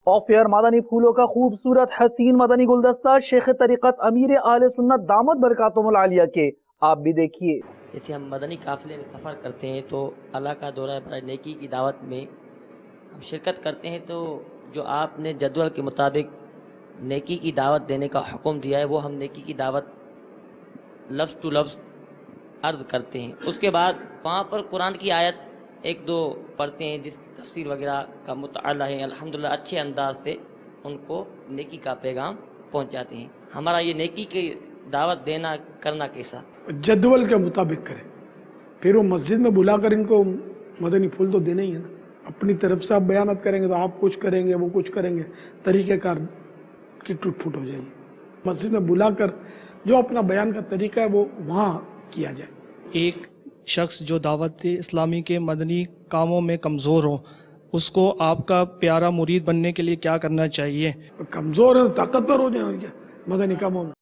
Off air Madani फूलों का खूबसूरत हसीन मदनी गुलदस्ता शेख तरीक़त अमीर आले सुन्नत दामद बरकातुहुल आलिया के आप भी देखिए। जैसे हम मदनी काफ़िले में सफ़र करते हैं तो अल्लाह का दौरा बराए नेकी की दावत में हम शिरकत करते हैं, तो जो आपने जदवल के मुताबिक नेकी की दावत देने का हुक्म दिया है वो हम नेकी की दावत लफ्ज़ टू लफ्ज़ अर्ज़ करते हैं। उसके बाद वहाँ पर कुरान की आयत एक दो पढ़ते हैं जिसकी तफसीर वगैरह का मुतअल्ला है। अल्हम्दुलिल्लाह अच्छे अंदाज से उनको नेकी का पैगाम पहुँचाते हैं। हमारा ये नेकी की दावत देना करना कैसा? जदवल के मुताबिक करें, फिर वो मस्जिद में बुलाकर इनको मदनी फूल तो देने ही है ना। अपनी तरफ से आप बयानत करेंगे तो आप कुछ करेंगे वो कुछ करेंगे, तरीक़ेकार की टूट फूट हो जाएगी। मस्जिद में बुलाकर जो अपना बयान का तरीका है वो वहाँ किया जाए। एक शख्स जो दावत इस्लामी के मदनी कामों में कमज़ोर हो, उसको आपका प्यारा मुरीद बनने के लिए क्या करना चाहिए? कमज़ोर है तो ताकतवर हो जाए, और क्या मदनी कामों में।